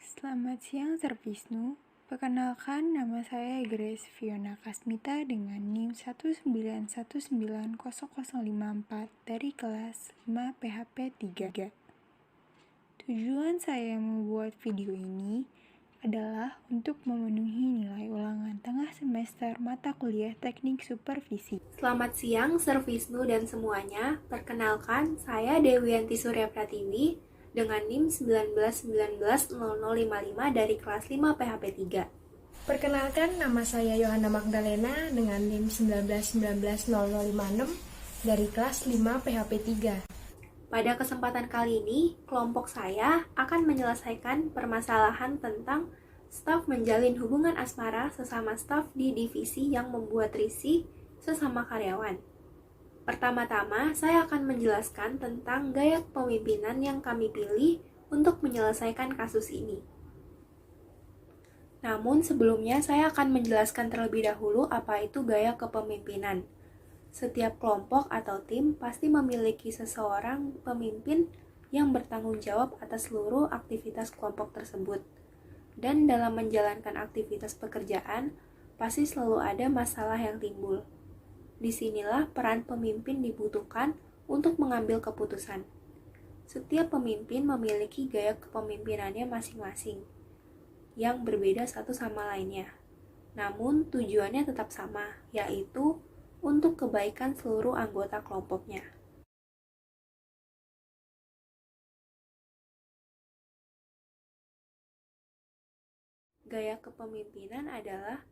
Selamat siang, Sir Wisnu. Perkenalkan, nama saya Grace Fiona Kasmita dengan NIM 191900054 dari kelas 5 PHP 3. Tujuan saya membuat video ini adalah untuk memenuhi nilai ulangan tengah semester mata kuliah teknik supervisi. Selamat siang, Sir Wisnu dan semuanya. Perkenalkan, saya Dewianti Surya Pratiwi dengan NIM 191900055 dari kelas 5 PHP 3. Perkenalkan, nama saya Yohana Magdalena dengan NIM 1919056 dari kelas 5 PHP 3. Pada kesempatan kali ini, kelompok saya akan menyelesaikan permasalahan tentang staf menjalin hubungan asmara sesama staf di divisi yang membuat risih sesama karyawan. Pertama-tama, saya akan menjelaskan tentang gaya kepemimpinan yang kami pilih untuk menyelesaikan kasus ini. Namun sebelumnya saya akan menjelaskan terlebih dahulu apa itu gaya kepemimpinan. Setiap kelompok atau tim pasti memiliki seseorang pemimpin yang bertanggung jawab atas seluruh aktivitas kelompok tersebut. Dan dalam menjalankan aktivitas pekerjaan, pasti selalu ada masalah yang timbul. Disinilah peran pemimpin dibutuhkan untuk mengambil keputusan. Setiap pemimpin memiliki gaya kepemimpinannya masing-masing, yang berbeda satu sama lainnya. Namun tujuannya tetap sama, yaitu untuk kebaikan seluruh anggota kelompoknya. Gaya kepemimpinan adalah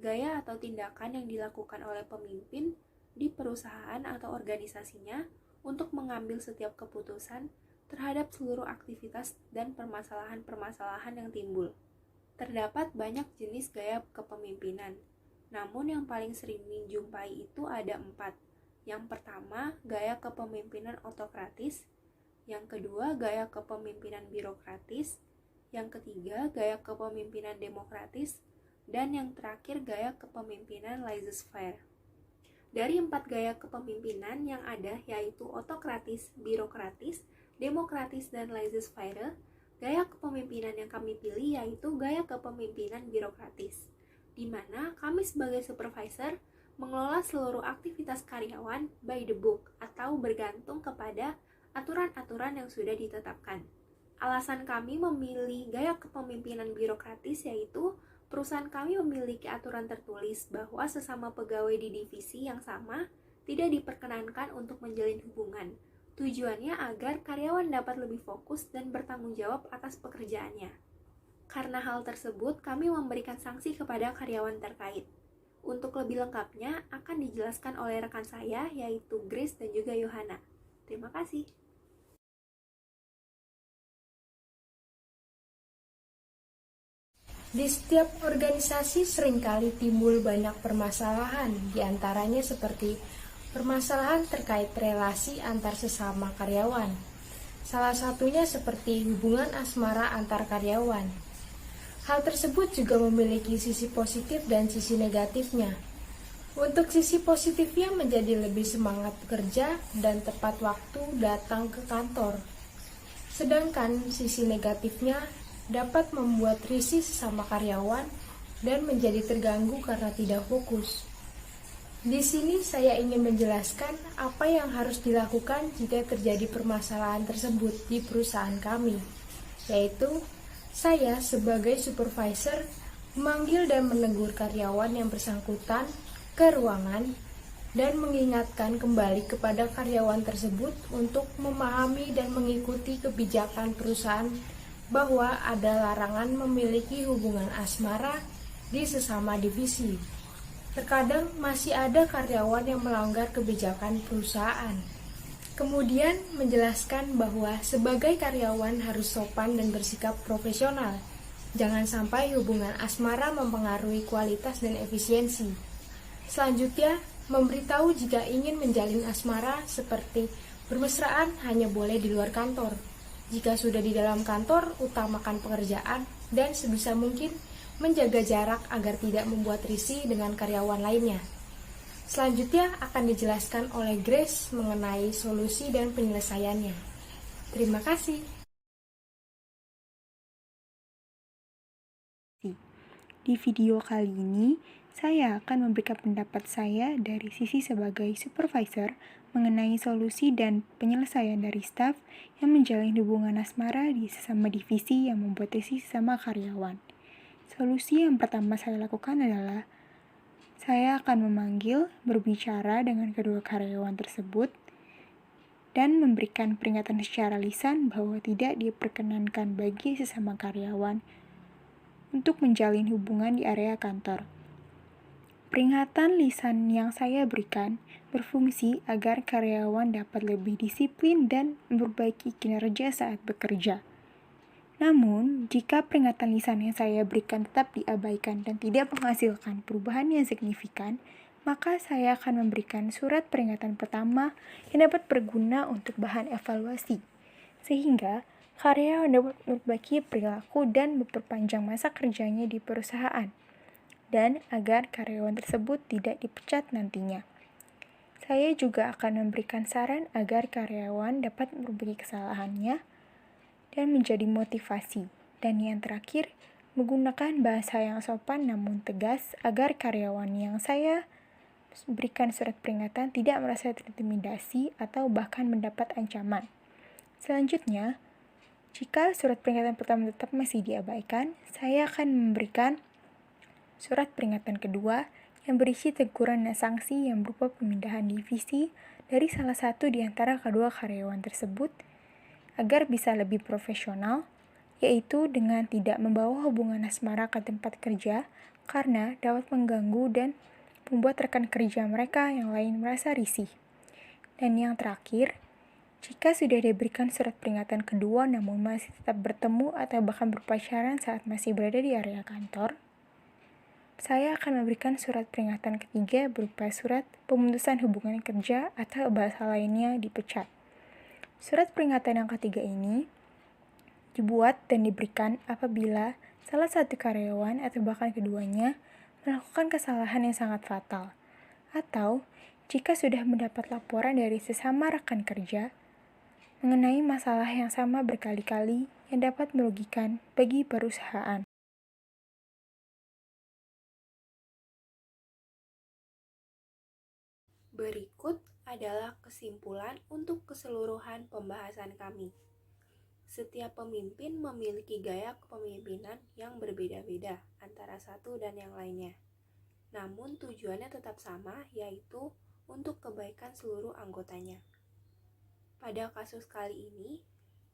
gaya atau tindakan yang dilakukan oleh pemimpin di perusahaan atau organisasinya untuk mengambil setiap keputusan terhadap seluruh aktivitas dan permasalahan-permasalahan yang timbul. Terdapat banyak jenis gaya kepemimpinan, namun yang paling sering dijumpai itu ada 4. Yang pertama, gaya kepemimpinan otokratis. Yang kedua, gaya kepemimpinan birokratis. Yang ketiga, gaya kepemimpinan demokratis. Dan yang terakhir, gaya kepemimpinan laissez-faire. Dari 4 gaya kepemimpinan yang ada, yaitu otokratis, birokratis, demokratis, dan laissez-faire, gaya kepemimpinan yang kami pilih yaitu gaya kepemimpinan birokratis, di mana kami sebagai supervisor mengelola seluruh aktivitas karyawan by the book atau bergantung kepada aturan-aturan yang sudah ditetapkan. Alasan kami memilih gaya kepemimpinan birokratis yaitu perusahaan kami memiliki aturan tertulis bahwa sesama pegawai di divisi yang sama tidak diperkenankan untuk menjalin hubungan. Tujuannya agar karyawan dapat lebih fokus dan bertanggung jawab atas pekerjaannya. Karena hal tersebut, kami memberikan sanksi kepada karyawan terkait. Untuk lebih lengkapnya akan dijelaskan oleh rekan saya, yaitu Grace dan juga Yohana. Terima kasih. Di setiap organisasi seringkali timbul banyak permasalahan, diantaranya seperti permasalahan terkait relasi antar sesama karyawan. Salah satunya seperti hubungan asmara antar karyawan. Hal tersebut juga memiliki sisi positif dan sisi negatifnya. Untuk sisi positifnya menjadi lebih semangat bekerja dan tepat waktu datang ke kantor. Sedangkan sisi negatifnya dapat membuat risih sesama karyawan dan menjadi terganggu karena tidak fokus. Di sini saya ingin menjelaskan apa yang harus dilakukan jika terjadi permasalahan tersebut di perusahaan kami, yaitu saya sebagai supervisor memanggil dan menegur karyawan yang bersangkutan ke ruangan dan mengingatkan kembali kepada karyawan tersebut untuk memahami dan mengikuti kebijakan perusahaan bahwa ada larangan memiliki hubungan asmara di sesama divisi. Terkadang masih ada karyawan yang melanggar kebijakan perusahaan. Kemudian menjelaskan bahwa sebagai karyawan harus sopan dan bersikap profesional. Jangan sampai hubungan asmara mempengaruhi kualitas dan efisiensi. Selanjutnya, memberitahu jika ingin menjalin asmara seperti bermesraan hanya boleh di luar kantor. Jika sudah di dalam kantor, utamakan pekerjaan dan sebisa mungkin menjaga jarak agar tidak membuat risih dengan karyawan lainnya. Selanjutnya akan dijelaskan oleh Grace mengenai solusi dan penyelesaiannya. Terima kasih. Di video kali ini, saya akan memberikan pendapat saya dari sisi sebagai supervisor mengenai solusi dan penyelesaian dari staf yang menjalin hubungan asmara di sesama divisi yang membuat sesama karyawan. Solusi yang pertama saya lakukan adalah saya akan memanggil, berbicara dengan kedua karyawan tersebut, dan memberikan peringatan secara lisan bahwa tidak diperkenankan bagi sesama karyawan untuk menjalin hubungan di area kantor. Peringatan lisan yang saya berikan berfungsi agar karyawan dapat lebih disiplin dan memperbaiki kinerja saat bekerja. Namun, jika peringatan lisan yang saya berikan tetap diabaikan dan tidak menghasilkan perubahan yang signifikan, maka saya akan memberikan surat peringatan pertama yang dapat berguna untuk bahan evaluasi, sehingga karyawan dapat memperbaiki perilaku dan memperpanjang masa kerjanya di perusahaan, dan agar karyawan tersebut tidak dipecat nantinya. Saya juga akan memberikan saran agar karyawan dapat memperbaiki kesalahannya dan menjadi motivasi. Dan yang terakhir, menggunakan bahasa yang sopan namun tegas agar karyawan yang saya berikan surat peringatan tidak merasa terintimidasi atau bahkan mendapat ancaman. Selanjutnya, jika surat peringatan pertama tetap masih diabaikan, saya akan memberikan surat peringatan kedua yang berisi teguran dan sanksi yang berupa pemindahan divisi dari salah satu di antara kedua karyawan tersebut agar bisa lebih profesional, yaitu dengan tidak membawa hubungan asmara ke tempat kerja karena dapat mengganggu dan membuat rekan kerja mereka yang lain merasa risih. Dan yang terakhir, jika sudah diberikan surat peringatan kedua namun masih tetap bertemu atau bahkan berpacaran saat masih berada di area kantor, saya akan memberikan surat peringatan ketiga berupa surat pemutusan hubungan kerja atau bahasa lainnya dipecat. Surat peringatan yang ketiga ini dibuat dan diberikan apabila salah satu karyawan atau bahkan keduanya melakukan kesalahan yang sangat fatal, atau jika sudah mendapat laporan dari sesama rekan kerja mengenai masalah yang sama berkali-kali yang dapat merugikan bagi perusahaan. Berikut adalah kesimpulan untuk keseluruhan pembahasan kami. Setiap pemimpin memiliki gaya kepemimpinan yang berbeda-beda antara satu dan yang lainnya. Namun tujuannya tetap sama, yaitu untuk kebaikan seluruh anggotanya. Pada kasus kali ini,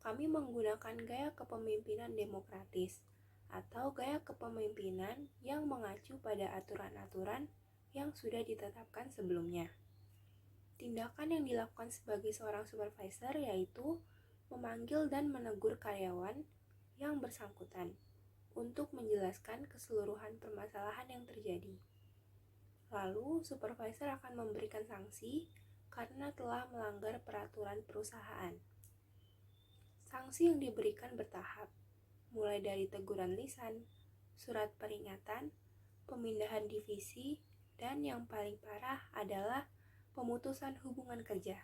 kami menggunakan gaya kepemimpinan demokratis atau gaya kepemimpinan yang mengacu pada aturan-aturan yang sudah ditetapkan sebelumnya. Tindakan yang dilakukan sebagai seorang supervisor yaitu memanggil dan menegur karyawan yang bersangkutan untuk menjelaskan keseluruhan permasalahan yang terjadi. Lalu, supervisor akan memberikan sanksi karena telah melanggar peraturan perusahaan. Sanksi yang diberikan bertahap, mulai dari teguran lisan, surat peringatan, pemindahan divisi, dan yang paling parah adalah pemutusan hubungan kerja.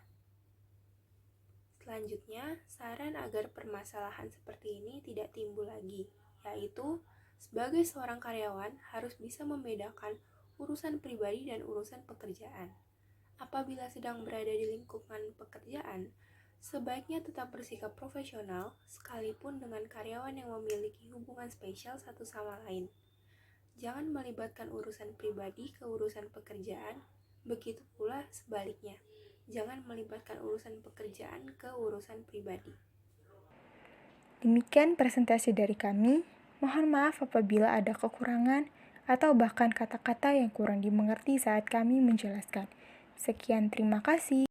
Selanjutnya, saran agar permasalahan seperti ini tidak timbul lagi, yaitu sebagai seorang karyawan harus bisa membedakan urusan pribadi dan urusan pekerjaan. Apabila sedang berada di lingkungan pekerjaan, sebaiknya tetap bersikap profesional sekalipun dengan karyawan yang memiliki hubungan spesial satu sama lain. Jangan melibatkan urusan pribadi ke urusan pekerjaan, begitu pula sebaliknya. Jangan melibatkan urusan pekerjaan ke urusan pribadi. Demikian presentasi dari kami. Mohon maaf apabila ada kekurangan atau bahkan kata-kata yang kurang dimengerti saat kami menjelaskan. Sekian, terima kasih.